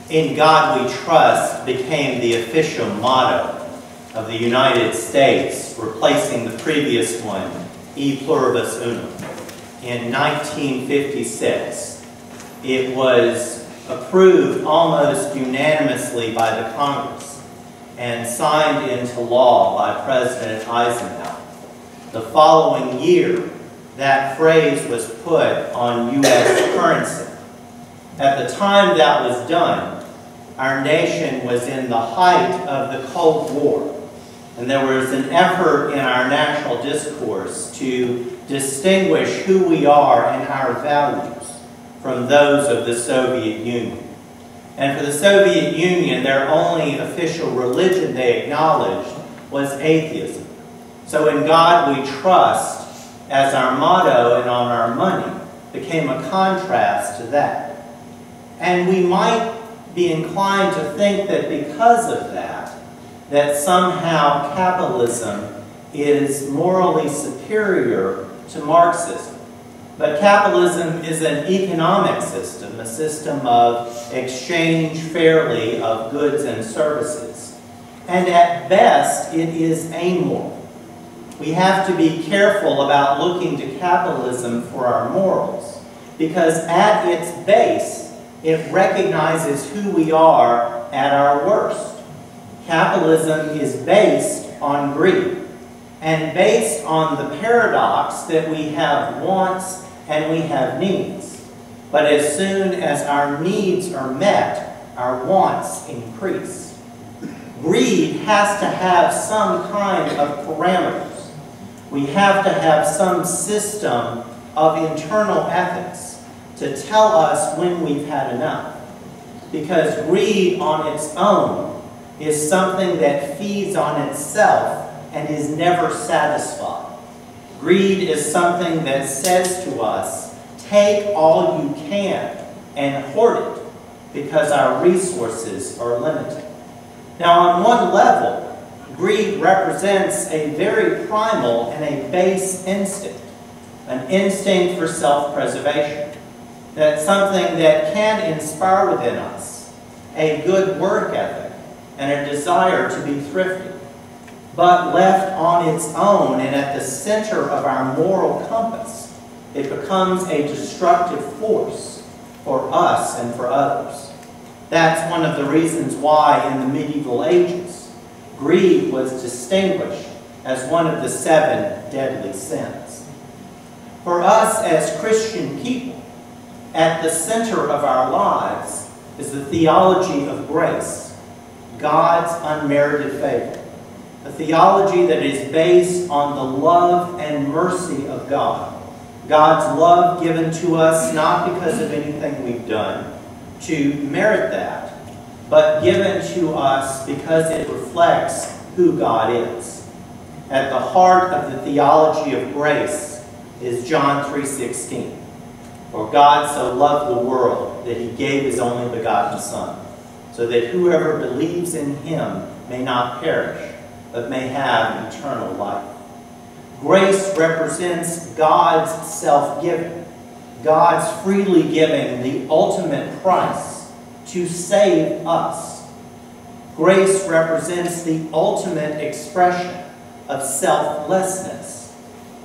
"In God We Trust" became the official motto of the United States, replacing the previous one, E Pluribus Unum. In 1956, it was approved almost unanimously by the Congress and signed into law by President Eisenhower. The following year, that phrase was put on U.S. currency. At the time that was done, our nation was in the height of the Cold War, and there was an effort in our national discourse to distinguish who we are and our values from those of the Soviet Union. And for the Soviet Union, their only official religion they acknowledged was atheism. So "In God We Trust" as our motto and on our money became a contrast to that. And we might be inclined to think that because of that, that somehow capitalism is morally superior to Marxism. But capitalism is an economic system, a system of exchange fairly of goods and services. And at best, it is amoral. We have to be careful about looking to capitalism for our morals, because at its base, it recognizes who we are at our worst. Capitalism is based on greed, and based on the paradox that we have wants and we have needs. But as soon as our needs are met, our wants increase. Greed has to have some kind of parameters. We have to have some system of internal ethics to tell us when we've had enough. Because greed on its own is something that feeds on itself and is never satisfied. Greed is something that says to us, take all you can and hoard it, because our resources are limited. Now, on one level, greed represents a very primal and a base instinct, an instinct for self-preservation. That's something that can inspire within us a good work ethic and a desire to be thrifty. But left on its own and at the center of our moral compass, it becomes a destructive force for us and for others. That's one of the reasons why in the medieval ages, greed was distinguished as one of the 7 deadly sins. For us as Christian people, at the center of our lives is the theology of grace, God's unmerited favor. A theology that is based on the love and mercy of God. God's love given to us not because of anything we've done to merit that, but given to us because it reflects who God is. At the heart of the theology of grace is John 3:16. For God so loved the world that he gave his only begotten Son, so that whoever believes in him may not perish, but may have eternal life. Grace represents God's self-giving, God's freely giving the ultimate price to save us. Grace represents the ultimate expression of selflessness.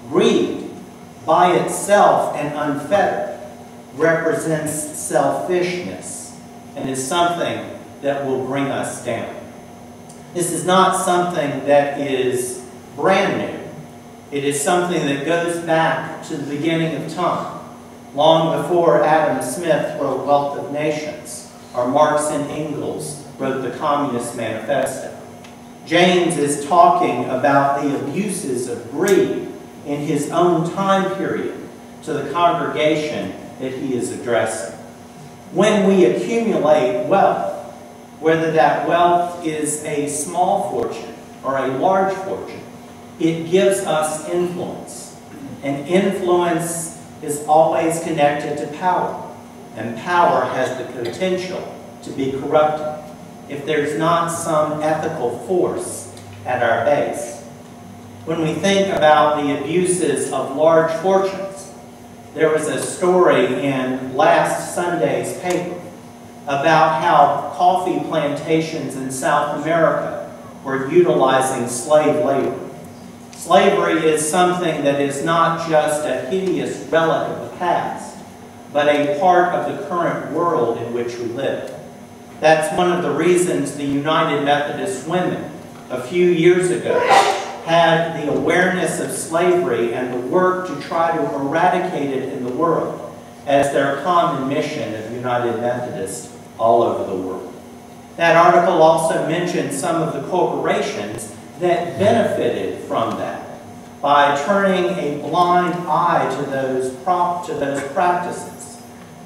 Greed, by itself and unfettered, represents selfishness and is something that will bring us down. This is not something that is brand new. It is something that goes back to the beginning of time, long before Adam Smith wrote Wealth of Nations, or Marx and Engels wrote the Communist Manifesto. James is talking about the abuses of greed in his own time period to the congregation that he is addressing. When we accumulate wealth, whether that wealth is a small fortune or a large fortune, it gives us influence. And influence is always connected to power. And power has the potential to be corrupted if there's not some ethical force at our base. When we think about the abuses of large fortunes, there was a story in last Sunday's paper about how coffee plantations in South America were utilizing slave labor. Slavery is something that is not just a hideous relic of the past, but a part of the current world in which we live. That's one of the reasons the United Methodist Women, a few years ago, had the awareness of slavery and the work to try to eradicate it in the world as their common mission of United Methodists all over the world. That article also mentioned some of the corporations that benefited from that by turning a blind eye to those practices.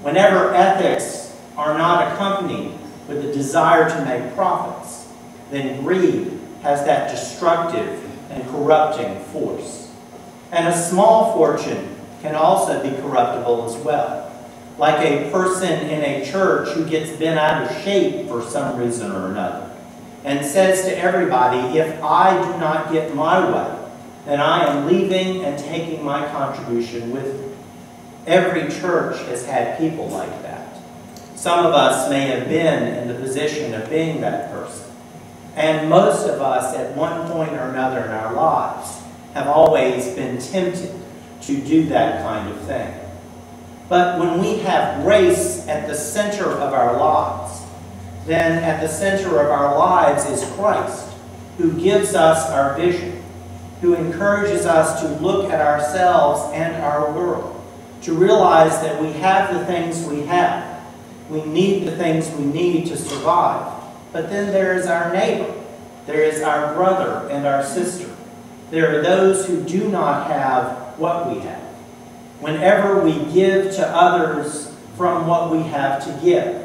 Whenever ethics are not accompanied with the desire to make profits, then greed has that destructive and corrupting force. And a small fortune can also be corruptible as well. Like a person in a church who gets bent out of shape for some reason or another and says to everybody, if I do not get my way, then I am leaving and taking my contribution with me. Every church has had people like that. Some of us may have been in the position of being that person. And most of us, at one point or another in our lives, have always been tempted to do that kind of thing. But when we have grace at the center of our lives, then at the center of our lives is Christ, who gives us our vision, who encourages us to look at ourselves and our world, to realize that we have the things we have. We need the things we need to survive. But then there is our neighbor. There is our brother and our sister. There are those who do not have what we have. Whenever we give to others from what we have to give,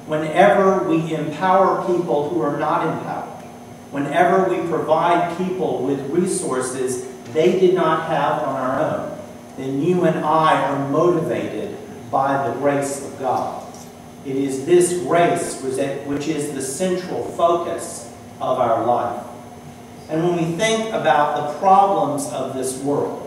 whenever we empower people who are not empowered, whenever we provide people with resources they did not have on our own, then you and I are motivated by the grace of God. It is this grace which is the central focus of our life. And when we think about the problems of this world,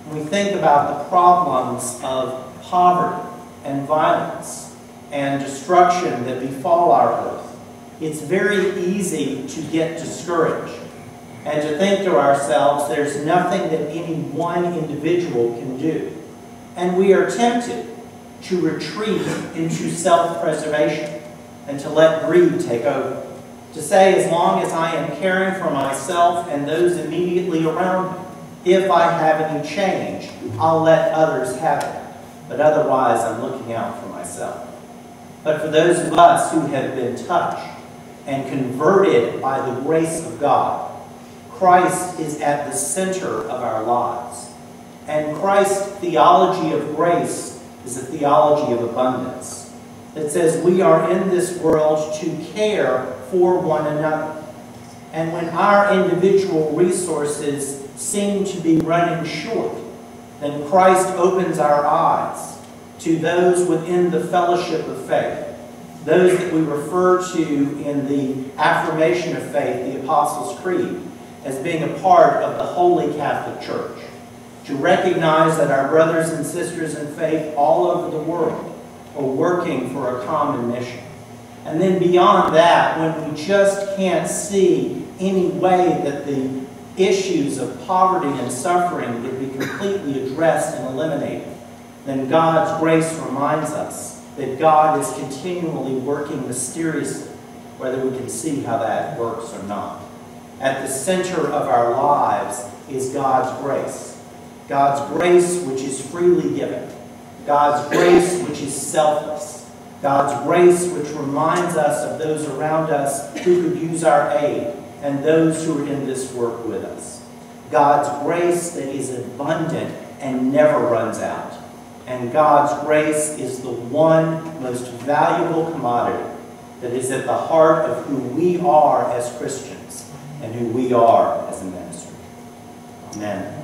when we think about the problems of poverty and violence and destruction that befall our earth, it's very easy to get discouraged and to think to ourselves there's nothing that any one individual can do. And we are tempted to retreat into self-preservation and to let greed take over. To say, as long as I am caring for myself and those immediately around me, if I have any change, I'll let others have it. But otherwise, I'm looking out for myself. But for those of us who have been touched and converted by the grace of God, Christ is at the center of our lives. And Christ's theology of grace is a theology of abundance. It says we are in this world to care for one another. And when our individual resources seem to be running short, then Christ opens our eyes to those within the fellowship of faith, those that we refer to in the affirmation of faith, the Apostles' Creed, as being a part of the Holy Catholic Church, to recognize that our brothers and sisters in faith all over the world are working for a common mission. And then beyond that, when we just can't see any way that the issues of poverty and suffering could be completely addressed and eliminated, then God's grace reminds us that God is continually working mysteriously, whether we can see how that works or not. At the center of our lives is God's grace. God's grace which is freely given. God's grace which is selfless. God's grace which reminds us of those around us who could use our aid and those who are in this work with us. God's grace that is abundant and never runs out. And God's grace is the one most valuable commodity that is at the heart of who we are as Christians and who we are as a ministry. Amen.